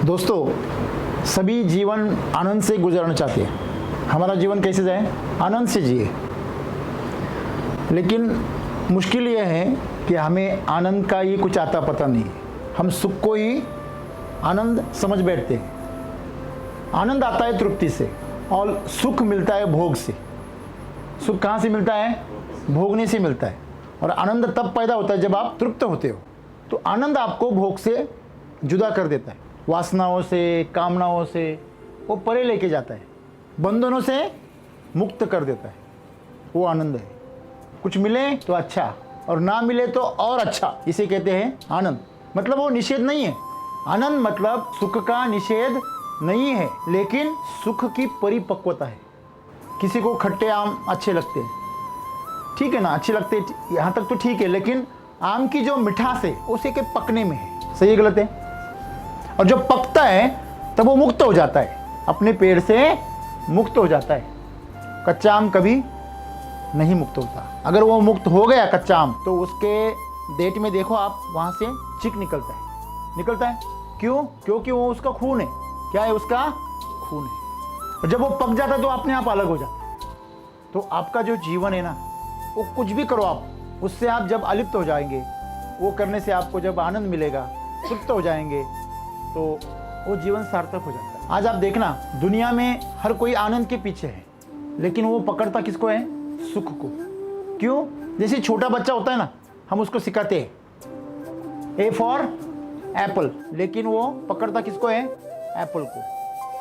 दोस्तों, सभी जीवन आनंद से गुजारना चाहते हैं। हमारा जीवन कैसे जाए? आनंद से जिए। लेकिन मुश्किल यह है कि हमें आनंद का ये कुछ आता पता नहीं है। हम सुख को ही आनंद समझ बैठते हैं। आनंद आता है तृप्ति से और सुख मिलता है भोग से। सुख कहाँ से मिलता है? भोगने से मिलता है। और आनंद तब पैदा होता है जब आप तृप्त होते हो। तो आनंद आपको भोग से जुदा कर देता है, वासनाओं से, कामनाओं से वो परे लेके जाता है, बंधनों से मुक्त कर देता है। वो आनंद है। कुछ मिले तो अच्छा और ना मिले तो और अच्छा, इसे कहते हैं आनंद। मतलब वो निषेध नहीं है। आनंद मतलब सुख का निषेध नहीं है, लेकिन सुख की परिपक्वता है। किसी को खट्टे आम अच्छे लगते हैं, ठीक है ना, अच्छे लगते हैं, यहाँ तक तो ठीक है। लेकिन आम की जो मिठास है उसे के पकने में है। सही है गलत है? और जब पकता है तब वो मुक्त हो जाता है, अपने पेड़ से मुक्त हो जाता है। कच्चा आम कभी नहीं मुक्त होता। अगर वो मुक्त हो गया कच्चा आम तो उसके डेट में देखो आप, वहां से चिक निकलता है। क्यों? क्योंकि वो उसका खून है। क्या है? उसका खून है। और जब वो पक जाता है तो अपने आप अलग हो जाता है। तो आपका जो जीवन है ना, वो कुछ भी करो आप, उससे आप जब अलिप्त हो जाएंगे, वो करने से आपको जब आनंद मिलेगा, तृप्त हो जाएंगे, तो वो जीवन सार्थक हो जाता है। आज आप देखना, दुनिया में हर कोई आनंद के पीछे है, लेकिन वो पकड़ता किसको है? सुख को। क्यों? जैसे छोटा बच्चा होता है ना, हम उसको सिखाते हैं ए फॉर एप्पल, लेकिन वो पकड़ता किसको है? एप्पल को।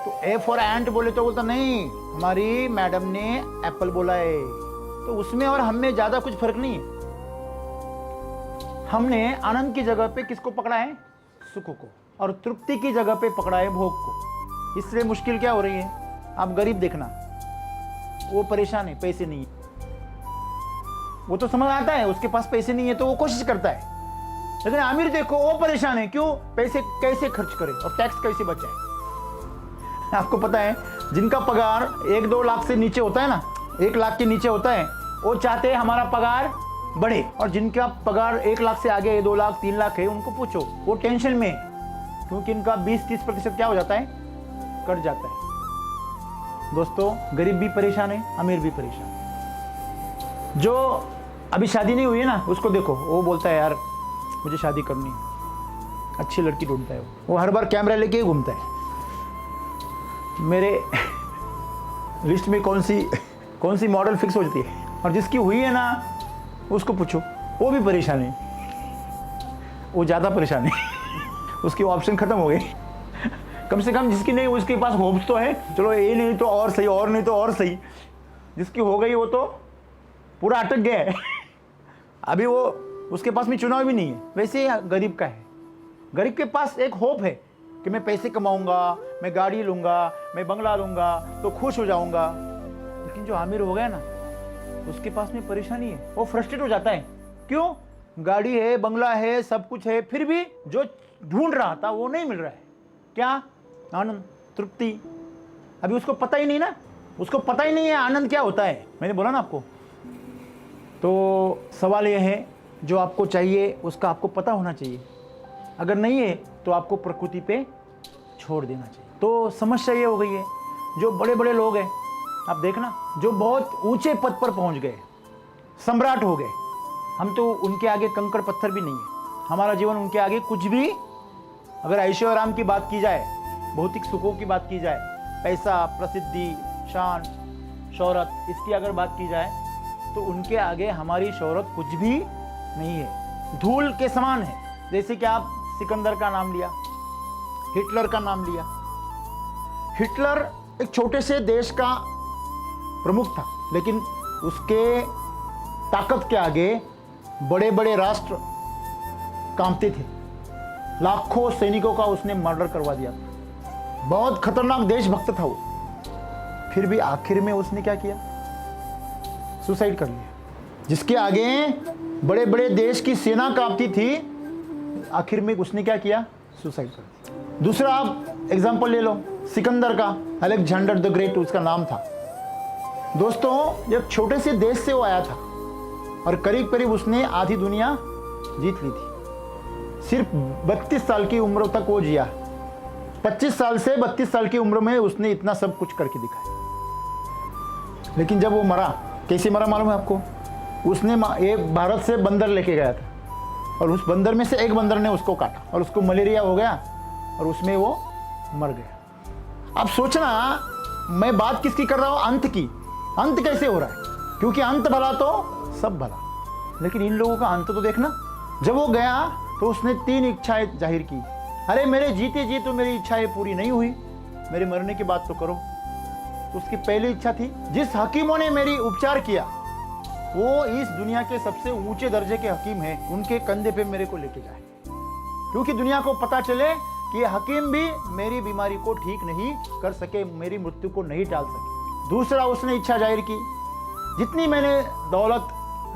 तो ए फॉर एंट बोले तो बोलता नहीं, हमारी मैडम ने एप्पल बोला है। तो उसमें और हम में ज्यादा कुछ फर्क नहीं है। हमने आनंद की जगह पे किसको पकड़ा है? सुख को। और तृप्ति की जगह पे पकड़ा है भोग को। इसलिए मुश्किल क्या हो रही है? आप गरीब देखना, वो परेशान है, पैसे नहीं है। वो तो समझ आता है उसके पास पैसे नहीं है तो वो कोशिश करता है। लेकिन अमीर देखो, वो परेशान है। क्यों? पैसे कैसे खर्च करे और टैक्स कैसे बचाए। आपको पता है, जिनका पगार 1-2 लाख से नीचे होता है ना, 1 लाख के नीचे होता है, वो चाहते हैं हमारा पगार बढ़े। और जिनका पगार 1 लाख से आगे 2 लाख 3 लाख है, उनको पूछो, वो टेंशन में है। क्योंकि इनका 20-30% क्या हो जाता है? कट जाता है। दोस्तों, गरीब भी परेशान है, अमीर भी परेशान है। जो अभी शादी नहीं हुई है ना, उसको देखो, वो बोलता है यार मुझे शादी करनी है, अच्छी लड़की ढूंढता है। वो हर बार कैमरा लेके ही घूमता है, मेरे लिस्ट में कौन सी मॉडल फिक्स हो जाती है। और जिसकी हुई है ना, उसको पूछो, वो भी परेशान है, वो ज़्यादा परेशान है। उसकी ऑप्शन खत्म हो गए। कम से कम जिसकी नहीं, उसके पास होप्स तो है, चलो ये नहीं तो और सही, और नहीं तो और सही। जिसकी हो गई वो तो पूरा अटक गया है। अभी वो, उसके पास में चुनाव भी नहीं है। वैसे गरीब का है। गरीब के पास एक होप है कि मैं पैसे कमाऊंगा, मैं गाड़ी लूंगा, मैं बंगला लूंगा तो खुश हो जाऊंगा। लेकिन जो अमीर हो गया ना, उसके पास में परेशानी है, वो फ्रस्ट्रेट हो जाता है। क्यों? गाड़ी है, बंगला है, सब कुछ है, फिर भी जो ढूंढ रहा था वो नहीं मिल रहा है। क्या? आनंद, तृप्ति। अभी उसको पता ही नहीं ना, उसको पता ही नहीं है आनंद क्या होता है। मैंने बोला ना आपको। तो सवाल यह है, जो आपको चाहिए उसका आपको पता होना चाहिए। अगर नहीं है तो आपको प्रकृति पे छोड़ देना चाहिए। तो समस्या ये हो गई है, जो बड़े बड़े लोग हैं, आप देखना, जो बहुत ऊंचे पद पर पहुंच गए, सम्राट हो गए, हम तो उनके आगे कंकड़ पत्थर भी नहीं है। हमारा जीवन उनके आगे कुछ भी। अगर ऐशो आराम की बात की जाए, भौतिक सुखों की बात की जाए, पैसा, प्रसिद्धि, शान, शोहरत, इसकी अगर बात की जाए, तो उनके आगे हमारी शोहरत कुछ भी नहीं है, धूल के समान है। जैसे कि आप सिकंदर का नाम लिया, हिटलर का नाम लिया। हिटलर एक छोटे से देश का प्रमुख था, लेकिन उसके ताकत के आगे बड़े बड़े राष्ट्र कांपते थे। लाखों सैनिकों का उसने मर्डर करवा दिया था। बहुत खतरनाक देशभक्त था वो। फिर भी आखिर में उसने क्या किया? सुसाइड कर लिया। जिसके आगे बड़े बड़े देश की सेना कांपती थी, आखिर में उसने क्या किया? सुसाइड कर दिया। दूसरा आप एग्जांपल ले लो, सिकंदर का, अलेक्जेंडर द ग्रेट उसका नाम था। दोस्तों, एक छोटे से देश से वो आया था और करीब करीब उसने आधी दुनिया जीत ली थी। सिर्फ 32 साल की उम्र तक वो जिया। 25 साल से 32 साल की उम्र में उसने इतना सब कुछ करके दिखाया। लेकिन जब वो मरा, कैसे मरा मालूम है आपको? उसने एक भारत से बंदर लेके गया था और उस बंदर में से एक बंदर ने उसको काटा और उसको मलेरिया हो गया और उसमें वो मर गया। अब सोचना, मैं बात किसकी कर रहा हूँ? अंत की। अंत कैसे हो रहा है? क्योंकि अंत भला तो सब भला। लेकिन इन लोगों का अंत तो देखना। जब वो गया तो उसने 3 इच्छाएं जाहिर की। अरे मेरे जीते जी तो मेरी इच्छाएं पूरी नहीं हुई, मेरे मरने की बात तो करो। तो उसकी पहली इच्छा थी, जिस हकीमों ने मेरी उपचार किया वो इस दुनिया के सबसे ऊंचे दर्जे के हकीम हैं, उनके कंधे पे मेरे को लेके जाए, क्योंकि दुनिया को पता चले कि ये हकीम भी मेरी बीमारी को ठीक नहीं कर सके, मेरी मृत्यु को नहीं टाल सके। दूसरा उसने इच्छा जाहिर की, जितनी मैंने दौलत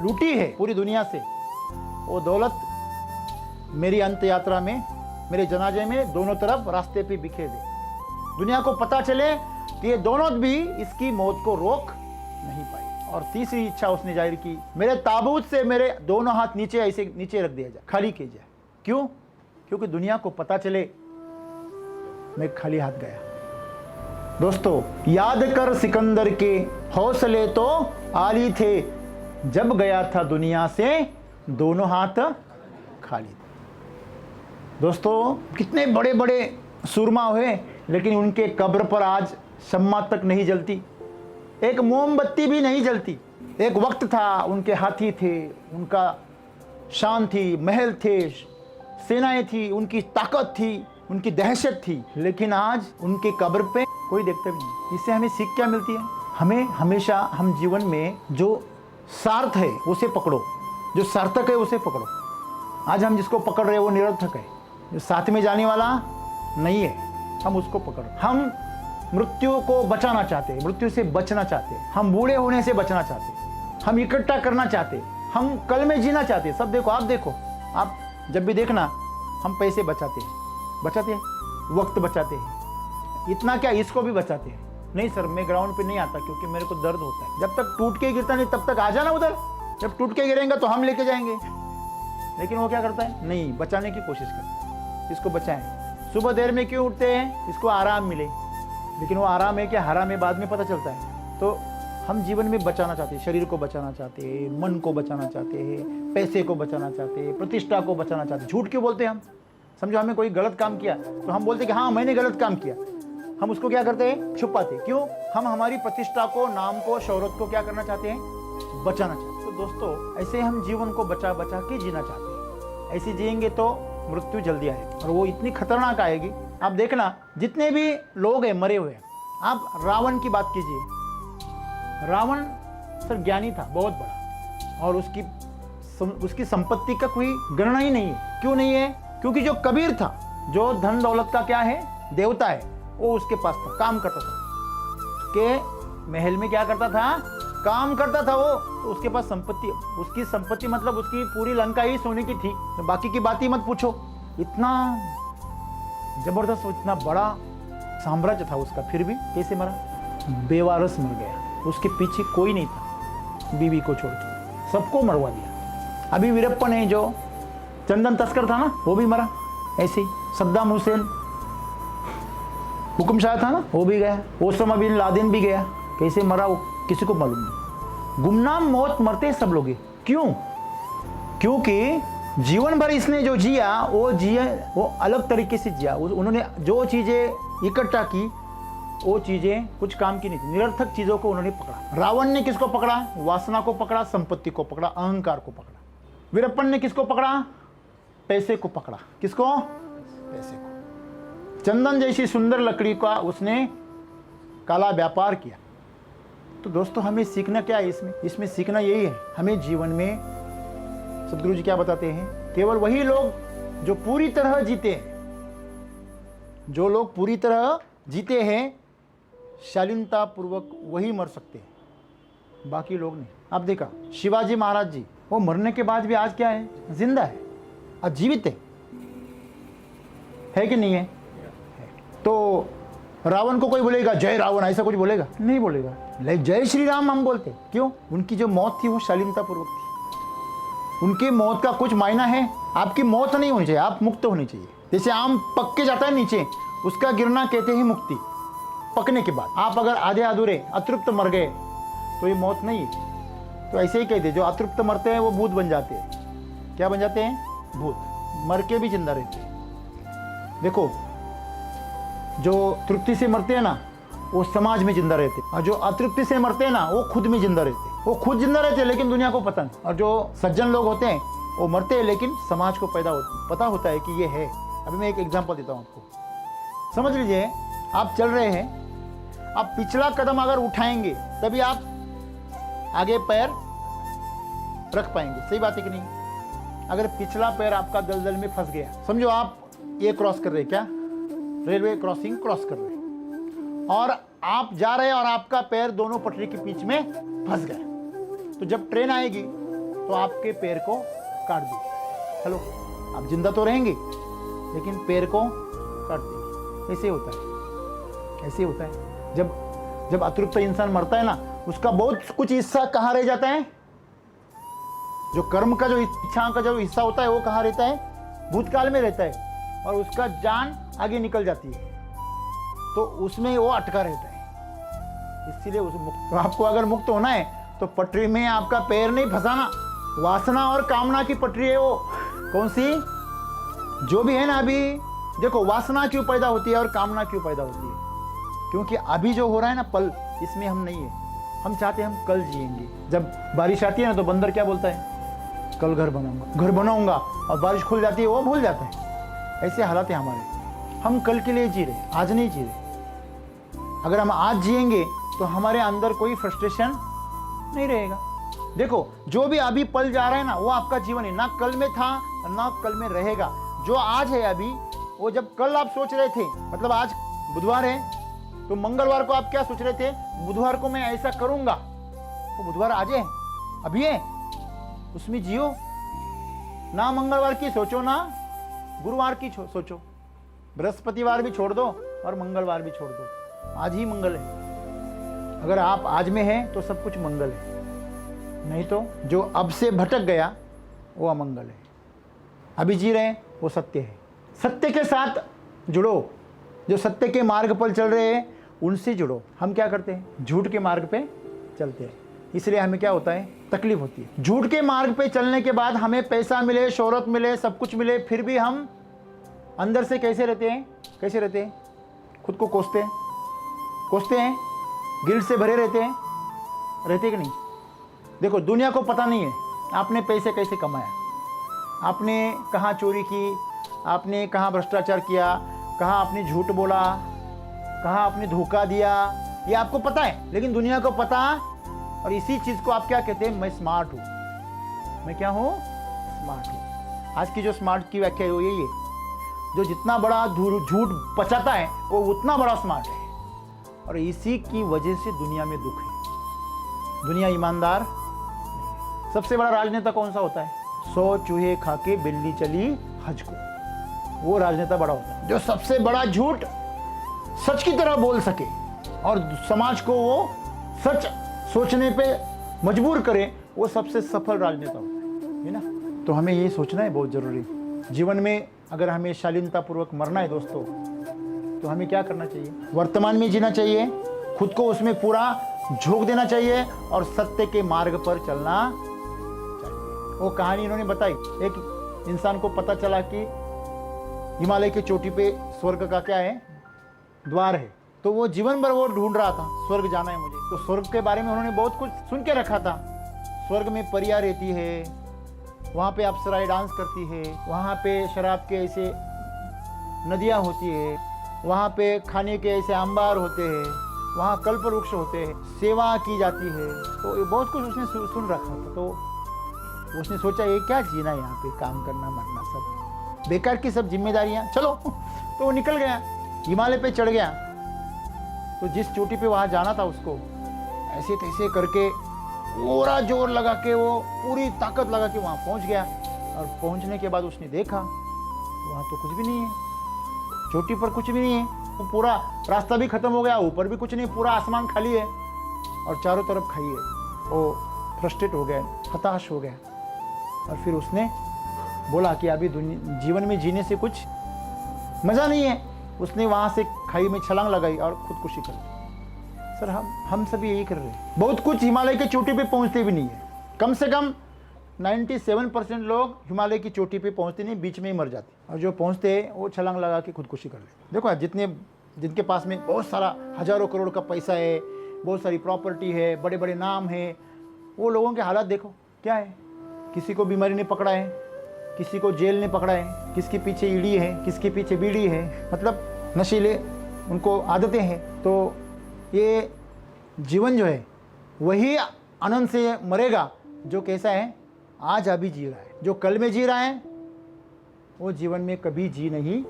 लूटी है पूरी दुनिया से, वो दौलत मेरी अंत यात्रा में, मेरे जनाजे में दोनों तरफ रास्ते पे बिखेर दे, दुनिया को पता चले कि ये दोनों भी इसकी मौत को रोक नहीं पाई। और तीसरी इच्छा उसने जाहिर की, मेरे ताबूत से मेरे दोनों हाथ नीचे ऐसे नीचे रख दिया जाए, खाली किया जाए। क्यों? क्योंकि दुनिया को पता चले मैं खाली हाथ गया। दोस्तों, याद कर सिकंदर के हौसले तो आली थे, जब गया था दुनिया से दोनों हाथ खाली। दोस्तों, कितने बड़े बड़े सूरमा हुए, लेकिन उनके कब्र पर आज शम्मा तक नहीं जलती, एक मोमबत्ती भी नहीं जलती। एक वक्त था, उनके हाथी थे, उनका शान थी, महल थे, सेनाएं थी, उनकी ताकत थी, उनकी दहशत थी, लेकिन आज उनके कब्र पे कोई देखता भी नहीं। इससे हमें सीख क्या मिलती है? हमें हमेशा हम जीवन में जो सार्थ है उसे पकड़ो, जो सार्थक है उसे पकड़ो। आज हम जिसको पकड़ रहे हैं वो निरर्थक है, जो साथ में जाने वाला नहीं है, हम उसको पकड़ो। हम मृत्यु को बचाना चाहते हैं, मृत्यु से बचना चाहते हैं, हम बूढ़े होने से बचना चाहते हैं, हम इकट्ठा करना चाहते हैं, हम कल में जीना चाहते हैं। सब देखो, आप जब भी देखना, हम पैसे बचाते हैं, वक्त बचाते हैं, इतना क्या इसको भी बचाते हैं। नहीं सर, मैं ग्राउंड पे नहीं आता क्योंकि मेरे को दर्द होता है। जब तक टूट के गिरता नहीं तब तक आ जाना उधर, जब टूट के गिरेंगे तो हम लेके जाएंगे। लेकिन वो क्या करता है? नहीं, बचाने की कोशिश करता है, इसको बचाएं। सुबह देर में क्यों उठते हैं? इसको आराम मिले, लेकिन वो आराम है क्या हराम है बाद में पता चलता है। तो हम जीवन में बचाना चाहते हैं, शरीर को बचाना चाहते हैं, मन को बचाना चाहते हैं, पैसे को बचाना चाहते हैं, प्रतिष्ठा को बचाना चाहते हैं। झूठ क्यों बोलते हैं हम? समझो हमें कोई गलत काम किया तो हम बोलते हैं कि हाँ मैंने गलत काम किया, हम उसको क्या करते हैं? छुपाते। क्यों? हम हमारी प्रतिष्ठा को, नाम को, शौहरत को क्या करना चाहते हैं? बचाना चाहते हैं। तो दोस्तों, ऐसे हम जीवन को बचा बचा के जीना चाहते हैं। ऐसे जिएंगे तो मृत्यु जल्दी आएगी, और वो इतनी खतरनाक आएगी। आप देखना, जितने भी लोग हैं मरे हुए, आप रावण की बात कीजिए। रावण सर ज्ञानी था, बहुत बड़ा, और उसकी संपत्ति का कोई गणना ही नहीं है। क्यों नहीं है? क्योंकि जो कबीर था, जो धन दौलत का क्या है, देवता है, वो उसके पास था, काम करता था, उसके महल में क्या करता था? काम करता था वो। तो उसके पास संपत्ति, उसकी संपत्ति मतलब उसकी पूरी लंका ही सोने की थी, तो बाकी की बात ही मत पूछो। इतना जबरदस्त, इतना बड़ा साम्राज्य था उसका, फिर भी कैसे मरा? बेवारस मर गया। उसके पीछे कोई नहीं था, बीवी को छोड़ के सबको मरवा दिया। अभी वीरप्पन है जो चंदन तस्कर था ना, वो भी मरा ऐसे ही। सद्दाम हुसैन हुक्मशाह था ना, वो भी गया। ओसामा बिन लादेन भी गया। कैसे मरा वो किसी को मालूम नहीं। गुमनाम मौत मरते सब लोग। क्यों? क्योंकि जीवन भर इसने जो जिया वो अलग तरीके से जिया। उन्होंने जो चीजें इकट्ठा की वो चीजें कुछ काम की नहीं थी, निरर्थक चीजों को उन्होंने पकड़ा। रावण ने किसको पकड़ा? वासना को पकड़ा, संपत्ति को पकड़ा, अहंकार को पकड़ा। वीरप्पन ने किसको पकड़ा? पैसे को पकड़ा। किसको? पैसे को। चंदन जैसी सुंदर लकड़ी का उसने काला व्यापार किया। तो दोस्तों, हमें सीखना क्या है इसमें सीखना यही है, हमें जीवन में सदगुरु जी क्या बताते हैं? केवल वही लोग जो पूरी तरह जीते हैं, जो लोग पूरी तरह जीते हैं, शालीनता पूर्वक वही मर सकते हैं, बाकी लोग नहीं। आप देखा शिवाजी महाराज जी, वो मरने के बाद भी आज क्या है? जिंदा है, आज जीवित है कि नहीं है? तो रावण को कोई बोलेगा जय रावण, ऐसा कुछ बोलेगा? नहीं बोलेगा। लाइक जय श्री राम हम बोलते। क्यों? उनकी जो मौत थी वो शालीनता पूर्वक थी। उनकी मौत का कुछ मायना है? आपकी मौत नहीं होनी चाहिए, आप मुक्त होनी चाहिए। जैसे आम पक के जाता है नीचे, उसका गिरना कहते हैं मुक्ति। पकने के बाद आप अगर आधे अधूरे अतृप्त मर गए तो ये मौत नहीं है। तो ऐसे ही कहते, जो अतृप्त मरते हैं वो भूत बन जाते हैं। क्या बन जाते हैं? भूत। मर के भी जिंदा रहते हैं। देखो, जो तृप्ति से मरते हैं ना वो समाज में जिंदा रहते हैं, और जो अतृप्ति से मरते हैं ना वो खुद में जिंदा रहते हैं। वो खुद जिंदा रहते हैं लेकिन दुनिया को पता नहीं। और जो सज्जन लोग होते हैं वो मरते हैं लेकिन समाज को पता होता है कि ये है। अभी मैं एक एग्जांपल देता हूँ आपको, समझ लीजिए। आप चल रहे हैं, आप पिछला कदम अगर उठाएंगे तभी आप आगे पैर रख पाएंगे। सही बात है कि नहीं? अगर पिछला पैर आपका दलदल में फंस गया, समझो आप ये क्रॉस कर रहे हैं, क्या रेलवे क्रॉसिंग क्रॉस कर रहे हैं, और आप जा रहे हैं और आपका पैर दोनों पटरी के बीच में फंस गया, तो जब ट्रेन आएगी तो आपके पैर को काट देगी। चलो, आप जिंदा तो रहेंगे लेकिन पैर को काट देगी। ऐसे होता है, ऐसे होता है। जब अतृप्त इंसान मरता है ना, उसका बहुत कुछ हिस्सा कहाँ रह जाता है? जो कर्म का, जो इच्छा का जो हिस्सा होता है वो कहाँ रहता है? भूतकाल में रहता है, और उसका जान आगे निकल जाती है तो उसमें वो अटका रहता है। इसीलिए उस मुक्त, तो आपको अगर मुक्त होना है तो पटरी में आपका पैर नहीं फंसाना। वासना और कामना की पटरी है वो। कौन सी? जो भी है ना। अभी देखो, वासना क्यों पैदा होती है और कामना क्यों पैदा होती है? क्योंकि अभी जो हो रहा है ना पल, इसमें हम नहीं है। हम चाहते हैं हम कल जिएंगे। जब बारिश आती है ना तो बंदर क्या बोलता है? कल घर बनाऊंगा, और बारिश खुल जाती है वो भूल जाता है। ऐसे हालात है हमारे। हम कल के लिए जी रहे, आज नहीं जी रहे। अगर हम आज जिएंगे तो हमारे अंदर कोई फ्रस्ट्रेशन नहीं रहेगा। देखो, जो भी अभी पल जा रहा है ना वो आपका जीवन है। ना कल में था ना कल में रहेगा। जो आज है अभी, वो जब कल आप सोच रहे थे, मतलब आज बुधवार है तो मंगलवार को आप क्या सोच रहे थे? बुधवार को मैं ऐसा करूंगा। वो बुधवार आज है, अभी है, उसमें जियो ना। मंगलवार की सोचो ना गुरुवार की सोचो। बृहस्पतिवार भी छोड़ दो और मंगलवार भी छोड़ दो। आज ही मंगल है। अगर आप आज में हैं तो सब कुछ मंगल है, नहीं तो जो अब से भटक गया वो अमंगल है। अभी जी रहे हैं वो सत्य है। सत्य के साथ जुड़ो। जो सत्य के मार्ग पर चल रहे हैं उनसे जुड़ो। हम क्या करते हैं? झूठ के मार्ग पे चलते हैं, इसलिए हमें क्या होता है? तकलीफ होती है। झूठ के मार्ग पे चलने के बाद हमें पैसा मिले, शोहरत मिले, सब कुछ मिले, फिर भी हम अंदर से कैसे रहते हैं? कैसे रहते हैं? खुद को कोसते हैं, गिल्ट से भरे रहते हैं कि नहीं? देखो, दुनिया को पता नहीं है आपने पैसे कैसे कमाया, आपने कहाँ चोरी की, आपने कहाँ भ्रष्टाचार किया, कहाँ आपने झूठ बोला, कहाँ आपने धोखा दिया, ये आपको पता है। लेकिन दुनिया को पता, और इसी चीज़ को आप क्या कहते हैं? मैं स्मार्ट हूँ। मैं क्या हूँ? स्मार्ट हूँ। आज की जो स्मार्ट की व्याख्या है वो यही है, जो जितना बड़ा झूठ बचाता है वो उतना बड़ा स्मार्ट है। और इसी की वजह से दुनिया में दुख है। दुनिया ईमानदार नहीं। सबसे बड़ा राजनेता कौन सा होता है? 100 चूहे खा के बिल्ली चली हज को, वो राजनेता बड़ा होता है। जो सबसे बड़ा झूठ सच की तरह बोल सके और समाज को वो सच सोचने पे मजबूर करे, वो सबसे सफल राजनेता होता है ना? तो हमें ये सोचना है बहुत जरूरी। जीवन में अगर हमें शालीनतापूर्वक मरना है दोस्तों, तो हमें क्या करना चाहिए? वर्तमान में जीना चाहिए, खुद को उसमें पूरा झोंक देना चाहिए और सत्य के मार्ग पर चलना चाहिए। वो कहानी इन्होंने बताई, एक इंसान को पता चला कि हिमालय की चोटी पे स्वर्ग का क्या है? द्वार है। तो वो जीवन भर वो ढूंढ रहा था, स्वर्ग जाना है मुझे। तो स्वर्ग के बारे में उन्होंने बहुत कुछ सुन के रखा था। स्वर्ग में परियां रहती है, वहाँ पे अप्सराएं डांस करती है, वहाँ पे शराब के ऐसे नदियाँ होती है, वहाँ पे खाने के ऐसे अंबार होते हैं, वहाँ कल्प वृक्ष होते हैं, सेवा की जाती है। तो ये बहुत कुछ उसने सुन रखा था। तो उसने सोचा ये क्या जीना है, यहाँ पे काम करना मरना सब बेकार की सब जिम्मेदारियाँ, चलो। तो वो निकल गया, हिमालय पे चढ़ गया। तो जिस चोटी पे वहाँ जाना था उसको, ऐसे तैसे करके पूरा जोर लगा के, वो पूरी ताकत लगा के वहाँ पहुँच गया। और पहुँचने के बाद उसने देखा वहाँ तो कुछ भी नहीं है, चोटी पर कुछ भी नहीं है। वो पूरा रास्ता भी खत्म हो गया, ऊपर भी कुछ नहीं, पूरा आसमान खाली है और चारों तरफ खाई है। वो फ्रस्ट्रेट हो गया, हताश हो गया। और फिर उसने बोला कि अभी जीवन में जीने से कुछ मज़ा नहीं है, उसने वहाँ से खाई में छलांग लगाई और खुदकुशी कर ली। सर हम सभी यही कर रहे हैं। बहुत कुछ हिमालय की चोटी पे पहुँचते भी नहीं है। कम से कम 97% लोग हिमालय की चोटी पे पहुँचते नहीं, बीच में ही मर जाते, और जो पहुँचते हैं वो छलांग लगा के खुदकुशी कर लेते। देखो जिनके पास में बहुत सारा हजारों करोड़ का पैसा है, बहुत सारी प्रॉपर्टी है, बड़े बड़े नाम है, वो लोगों के हालात देखो क्या है। किसी को बीमारी ने पकड़ा है, किसी को जेल ने पकड़ा है, किसके पीछे ईडी है, किसके पीछे बीड़ी है, मतलब नशीले उनको आदतें हैं। तो ये जीवन जो है वही आनंद से मरेगा जो कैसा है आज अभी जी रहा है। जो कल में जी रहा है वो जीवन में कभी जी नहीं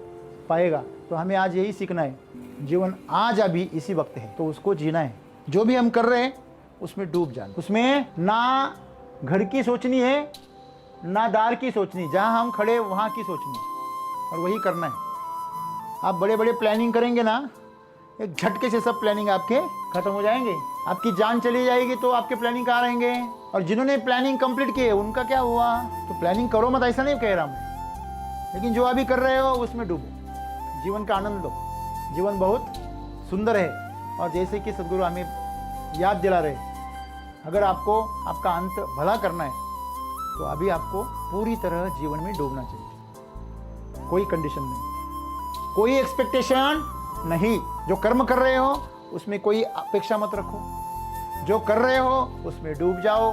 पाएगा। तो हमें आज यही सीखना है, जीवन आज अभी इसी वक्त है तो उसको जीना है। जो भी हम कर रहे हैं उसमें डूब जाना, उसमें ना घर की सोचनी है ना दार की सोचनी, जहाँ हम खड़े वहाँ की सोचनी है और वही करना है। आप बड़े बड़े प्लानिंग करेंगे ना, एक झटके से सब प्लानिंग आपके खत्म हो जाएंगे। आपकी जान चली जाएगी तो आपके प्लानिंग कहाँ रहेंगे। और जिन्होंने प्लानिंग कंप्लीट की है उनका क्या हुआ। तो प्लानिंग करो मत ऐसा नहीं कह रहा मैं, लेकिन जो अभी कर रहे हो उसमें डूबो, जीवन का आनंद लो। जीवन बहुत सुंदर है और जैसे कि सदगुरु हमें याद दिला रहे, अगर आपको आपका अंत भला करना है तो अभी आपको पूरी तरह जीवन में डूबना चाहिए। कोई कंडीशन नहीं, कोई एक्सपेक्टेशन नहीं। जो कर्म कर रहे हो उसमें कोई अपेक्षा मत रखो, जो कर रहे हो उसमें डूब जाओ,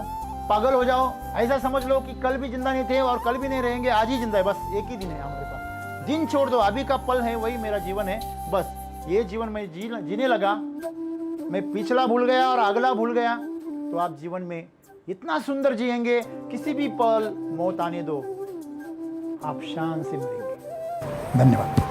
पागल हो जाओ। ऐसा समझ लो कि कल भी जिंदा नहीं थे और कल भी नहीं रहेंगे, आज ही जिंदा है, बस एक ही दिन है हमारे पास। दिन छोड़ दो, अभी का पल है वही मेरा जीवन है, बस ये जीवन में जीने लगा, मैं पिछला भूल गया और अगला भूल गया, तो आप जीवन में इतना सुंदर जिएंगे, किसी भी पल मौत आने दो आप शान से मरेंगे। धन्यवाद।